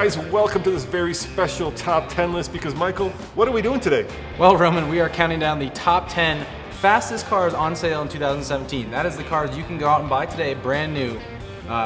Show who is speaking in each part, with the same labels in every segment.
Speaker 1: guys, welcome to this very special top 10 list because Michael, what are we doing today?
Speaker 2: Well, Roman, we are counting down the top 10 fastest cars on sale in 2017. That is the cars you can go out and buy today, brand new,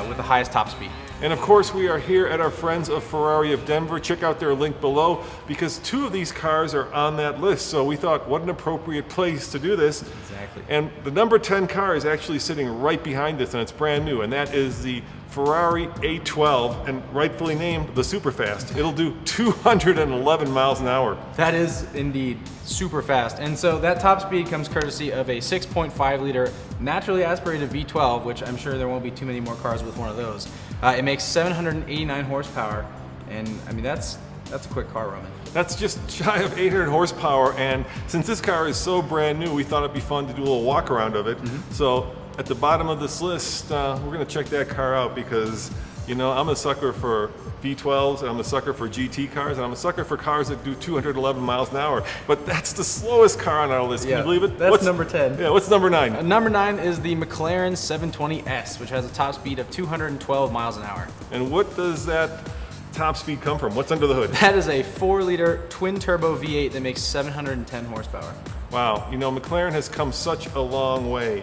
Speaker 2: with the highest top speed.
Speaker 1: And of course, we are here at our friends of Ferrari of Denver. Check out their link below because two of these cars are on that list. So we thought, what an appropriate place to do this.
Speaker 2: Exactly.
Speaker 1: And the number 10 car is actually sitting right behind us, and it's brand new, and that is the Ferrari A12, and rightfully named the Superfast. It'll do 211 miles an hour.
Speaker 2: That is indeed super fast. And so that top speed comes courtesy of a 6.5 liter naturally aspirated V12, which I'm sure there won't be too many more cars with one of those. It makes 789 horsepower, and I mean that's a quick car, Roman.
Speaker 1: That's just shy of 800 horsepower, and since this car is so brand new, we thought it'd be fun to do a little walk around of it. So at the bottom of this list, we're gonna check that car out because, you know, I'm a sucker for V12s, and I'm a sucker for GT cars, and I'm a sucker for cars that do 211 miles an hour. But that's the slowest car on our list. Can you believe it?
Speaker 2: That's number 10.
Speaker 1: Yeah, what's number 9?
Speaker 2: Number 9 is the McLaren 720S, which has a top speed of 212 miles an hour.
Speaker 1: And what does that top speed come from? What's under the hood?
Speaker 2: That is a 4-liter twin-turbo V8 that makes 710 horsepower.
Speaker 1: Wow, you know, McLaren has come such a long way,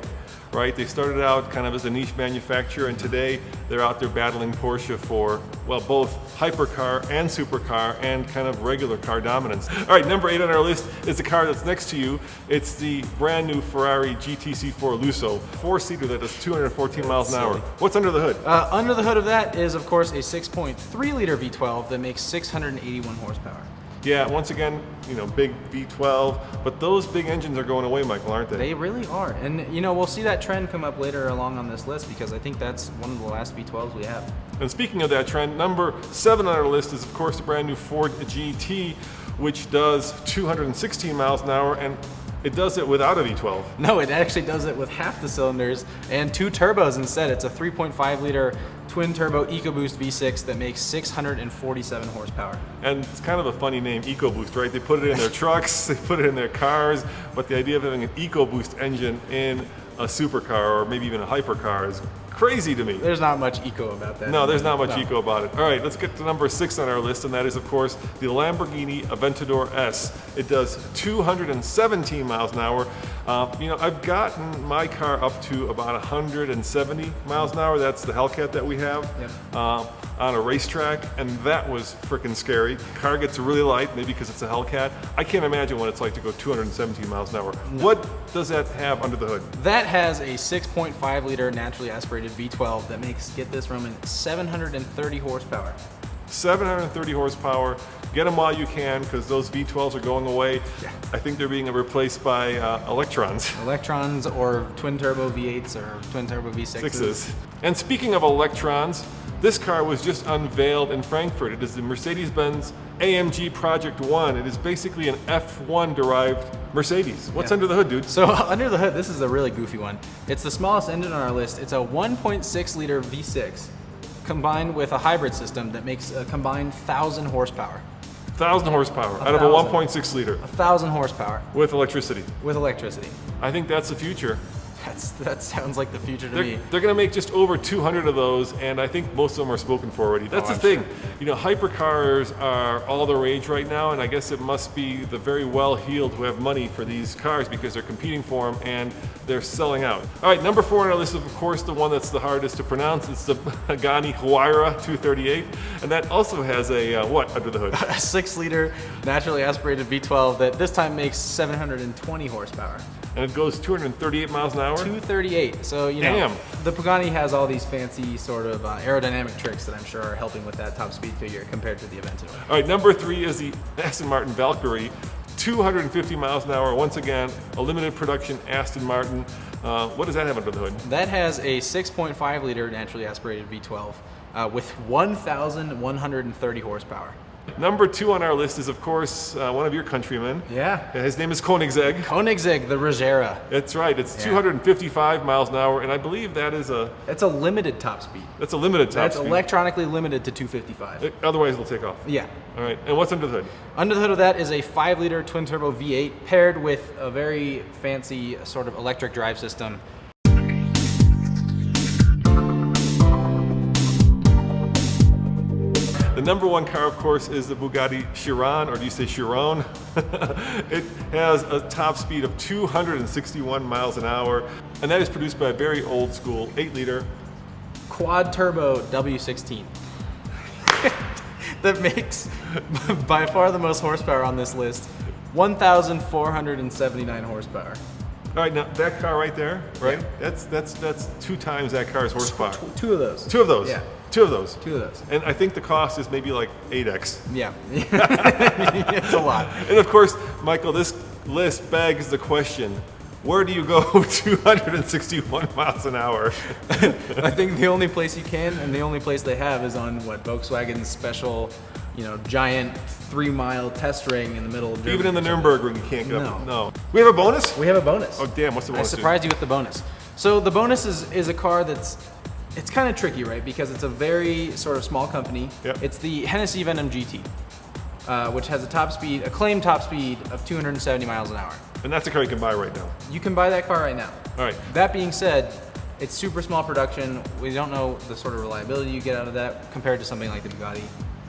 Speaker 1: right? They started out kind of as a niche manufacturer, and today they're out there battling Porsche for, well, both hypercar and supercar and kind of regular car dominance. All right, number 8 on our list is the car that's next to you. It's the brand new Ferrari GTC4 Lusso, 4-seater that does 214 miles an hour. What's under the hood?
Speaker 2: Under the hood of that is, of course, a 6.3 liter V12 that makes 681 horsepower.
Speaker 1: Yeah, once again, you know, big V12, but those big engines are going away, Michael, aren't they?
Speaker 2: They really are. And, you know, we'll see that trend come up later along on this list because I think that's one of the last V12s we have.
Speaker 1: And speaking of that trend, number 7 on our list is, of course, the brand new Ford GT, which does 216 miles an hour, and it does it without a V12.
Speaker 2: No, it actually does it with half the cylinders and 2 turbos instead. It's a 3.5 liter twin turbo EcoBoost V6 that makes 647 horsepower.
Speaker 1: And it's kind of a funny name, EcoBoost, right? They put it in their trucks, they put it in their cars, but the idea of having an EcoBoost engine in a supercar or maybe even a hypercar is crazy to me.
Speaker 2: There's not much eco about that.
Speaker 1: No, there's not much eco about it. All right, let's get to number 6 on our list, and that is, of course, the Lamborghini Aventador S. It does 217 miles an hour. You know, I've gotten my car up to about 170 miles an hour. That's the Hellcat that we have on a racetrack, and that was freaking scary. The car gets really light, maybe because it's a Hellcat. I can't imagine what it's like to go 217 miles an hour. No. What does that have under the hood?
Speaker 2: That has a 6.5 liter naturally aspirated V12 that makes, get this, Roman, 730 horsepower.
Speaker 1: 730 horsepower. Get them while you can because those V12s are going away.
Speaker 2: Yeah.
Speaker 1: I think they're being replaced by Electrons.
Speaker 2: Electrons or twin turbo V8s or twin turbo V6s.
Speaker 1: And speaking of Electrons, this car was just unveiled in Frankfurt. It is the Mercedes-Benz AMG Project One. It is basically an F1 derived Mercedes. What's under the hood, dude?
Speaker 2: So under the hood, this is a really goofy one. It's the smallest engine on our list. It's a 1.6 liter V6 combined with a hybrid system that makes a combined 1,000 horsepower.
Speaker 1: 1,000 horsepower out of a 1.6 liter.
Speaker 2: 1,000 horsepower.
Speaker 1: With electricity.
Speaker 2: With electricity.
Speaker 1: I think that's the future.
Speaker 2: That sounds like the future to me.
Speaker 1: They're going to make just over 200 of those, and I think most of them are spoken for already. That's the thing. Sure. You know, hypercars are all the rage right now, and I guess it must be the very well-heeled who have money for these cars because they're competing for them and they're selling out. All right, number 4 on our list is, of course, the one that's the hardest to pronounce. It's the Pagani Huayra 238, and that also has a, what, under the hood?
Speaker 2: A 6 liter naturally aspirated V12 that this time makes 720 horsepower.
Speaker 1: And it goes 238 miles an hour?
Speaker 2: 238. So, you know, the Pagani has all these fancy sort of aerodynamic tricks that I'm sure are helping with that top speed figure compared to the Aventador.
Speaker 1: All right, number 3 is the Aston Martin Valkyrie. 250 miles an hour. Once again, a limited production Aston Martin. What does that have under the hood?
Speaker 2: That has a 6.5 liter naturally aspirated V12 with 1,130 horsepower.
Speaker 1: Number 2 on our list is, of course, one of your countrymen.
Speaker 2: Yeah.
Speaker 1: His name is Koenigsegg.
Speaker 2: Koenigsegg, the Regera.
Speaker 1: That's right. It's 255 miles an hour, and I believe that is a...
Speaker 2: It's a limited top speed.
Speaker 1: That's a limited top speed.
Speaker 2: That's electronically limited to 255.
Speaker 1: Otherwise, it'll take off.
Speaker 2: Yeah.
Speaker 1: All right. And what's under the hood?
Speaker 2: Under the hood of that is a 5 liter twin turbo V8 paired with a very fancy sort of electric drive system.
Speaker 1: The number one car, of course, is the Bugatti Chiron, or do you say Chiron? It has a top speed of 261 miles an hour, and that is produced by a very old school 8-liter.
Speaker 2: Quad turbo W16 that makes by far the most horsepower on this list, 1,479 horsepower.
Speaker 1: All right, now that car right there, right? Yeah. That's 2 times that car's horsepower.
Speaker 2: Two of those.
Speaker 1: 2 of those.
Speaker 2: Yeah.
Speaker 1: 2 of those.
Speaker 2: 2 of those.
Speaker 1: And I think the cost is maybe like 8x.
Speaker 2: Yeah. It's a lot.
Speaker 1: And of course, Michael, this list begs the question, where do you go 261 miles an hour?
Speaker 2: I think the only place you can, and the only place they have, is on what Volkswagen's special, giant 3-mile test ring in the middle of Germany.
Speaker 1: Even in the Nürburgring, you can't get
Speaker 2: No.
Speaker 1: up. No. We have a bonus?
Speaker 2: We have a bonus.
Speaker 1: Oh, damn, what's the
Speaker 2: I
Speaker 1: bonus?
Speaker 2: surprised you with the bonus. So the bonus is a car it's kind of tricky, right? Because it's a very sort of small company.
Speaker 1: Yep.
Speaker 2: It's the Hennessy Venom GT, which has a claimed top speed of 270 miles an hour.
Speaker 1: And that's a car you can buy right now.
Speaker 2: You can buy that car right now.
Speaker 1: All right.
Speaker 2: That being said, it's super small production. We don't know the sort of reliability you get out of that compared to something like the Bugatti.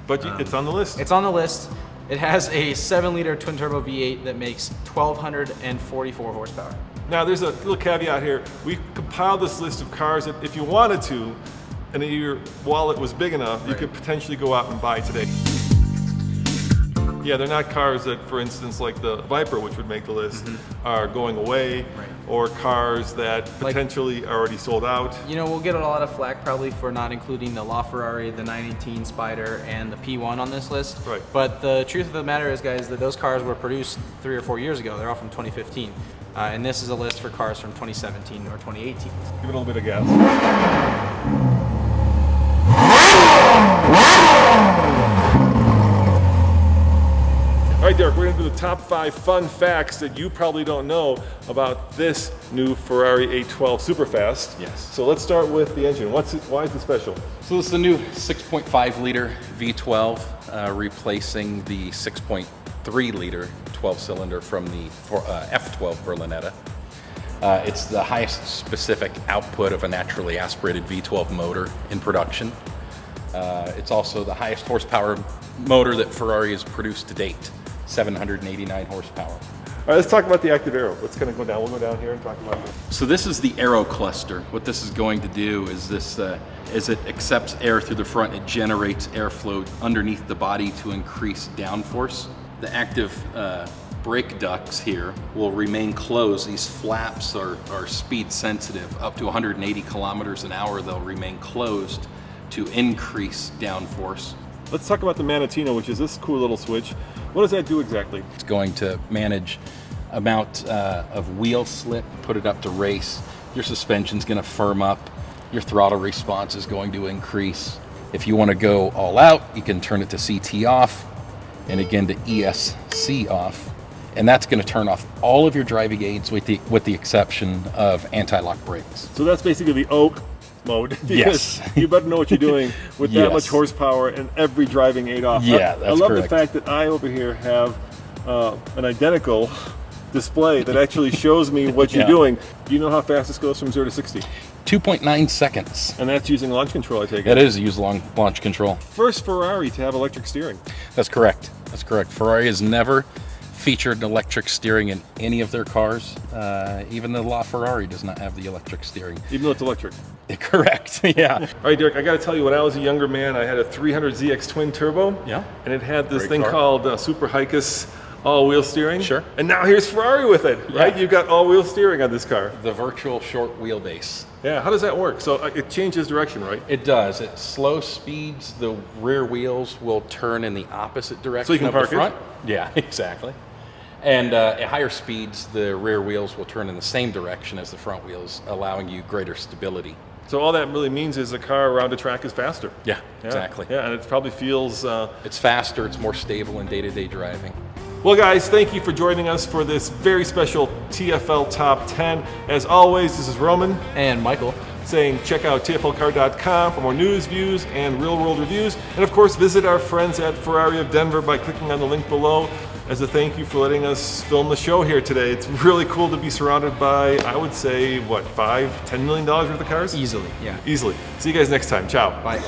Speaker 1: But it's on the list.
Speaker 2: It's on the list. It has a 7-liter twin-turbo V8 that makes 1,244 horsepower.
Speaker 1: Now, there's a little caveat here. We compiled this list of cars that if you wanted to, and if your wallet was big enough, you could potentially go out and buy today. Yeah, they're not cars that, for instance, like the Viper, which would make the list, are going away,
Speaker 2: Right.
Speaker 1: or cars that potentially are already sold out.
Speaker 2: We'll get a lot of flack probably for not including the LaFerrari, the 918 Spider, and the P1 on this list.
Speaker 1: Right.
Speaker 2: But the truth of the matter is, guys, that those cars were produced 3 or 4 years ago. They're all from 2015. And this is a list for cars from 2017 or 2018.
Speaker 1: Give it a little bit of gas. All right, Derek, we're gonna do the top 5 fun facts that you probably don't know about this new Ferrari 812 Superfast.
Speaker 3: Yes.
Speaker 1: So let's start with the engine. Why is it special?
Speaker 3: So this is the new 6.5 liter V12, replacing the 6.3 liter 12 cylinder from the F12 Berlinetta. It's the highest specific output of a naturally aspirated V12 motor in production. It's also the highest horsepower motor that Ferrari has produced to date, 789 horsepower.
Speaker 1: All right, let's talk about the active aero. Let's kind of go down. We'll go down here and talk about it.
Speaker 3: So this is the aero cluster. What this is going to do is as it accepts air through the front, it generates airflow underneath the body to increase downforce. The active brake ducts here will remain closed. These flaps are speed sensitive. Up to 180 kilometers an hour, they'll remain closed to increase downforce.
Speaker 1: Let's talk about the Manettino, which is this cool little switch. What does that do exactly?
Speaker 3: It's going to manage amount of wheel slip, put it up to race. Your suspension's going to firm up. Your throttle response is going to increase. If you want to go all out, you can turn it to CT off, and again to ESC off. And that's going to turn off all of your driving aids with the exception of anti-lock brakes.
Speaker 1: So that's basically the oak mode.
Speaker 3: Yes.
Speaker 1: You better know what you're doing with that
Speaker 3: Yes.
Speaker 1: much horsepower and every driving aid off.
Speaker 3: Yeah, that's
Speaker 1: I love
Speaker 3: correct.
Speaker 1: the fact that I over here have an identical display that actually shows me what you're
Speaker 3: Yeah.
Speaker 1: doing. Do you know how fast this goes from 0 to 60?
Speaker 3: 2.9 seconds.
Speaker 1: And that's using launch control, I take it.
Speaker 3: That is use launch control.
Speaker 1: First Ferrari to have electric steering.
Speaker 3: That's correct. That's correct. Ferrari has never featured electric steering in any of their cars. Even the LaFerrari does not have the electric steering.
Speaker 1: Even though it's electric.
Speaker 3: Correct. Yeah.
Speaker 1: All right, Derek, I got to tell you, when I was a younger man, I had a 300ZX twin turbo.
Speaker 3: Yeah.
Speaker 1: And it had this
Speaker 3: Great
Speaker 1: thing
Speaker 3: car.
Speaker 1: called Super Hikus all-wheel steering.
Speaker 3: Sure.
Speaker 1: And now here's Ferrari with it, right?
Speaker 3: Yeah.
Speaker 1: You've got all-wheel steering on this car.
Speaker 3: The virtual short wheelbase.
Speaker 1: Yeah, how does that work? So it changes direction, right?
Speaker 3: It does. At slow speeds, the rear wheels will turn in the opposite direction
Speaker 1: So you can
Speaker 3: of
Speaker 1: park
Speaker 3: the
Speaker 1: it?
Speaker 3: front. Yeah, exactly. And at higher speeds, the rear wheels will turn in the same direction as the front wheels, allowing you greater stability.
Speaker 1: So all that really means is the car around a track is faster.
Speaker 3: Yeah, exactly.
Speaker 1: Yeah, and it probably feels...
Speaker 3: It's faster, it's more stable in day-to-day driving.
Speaker 1: Well, guys, thank you for joining us for this very special TFL Top 10. As always, this is Roman
Speaker 2: And Michael.
Speaker 1: saying check out tflcar.com for more news, views, and real-world reviews. And of course, visit our friends at Ferrari of Denver by clicking on the link below as a thank you for letting us film the show here today. It's really cool to be surrounded by, I would say, what, $5-10 million worth of cars?
Speaker 2: Easily, yeah.
Speaker 1: Easily. See you guys next time. Ciao.
Speaker 2: Bye.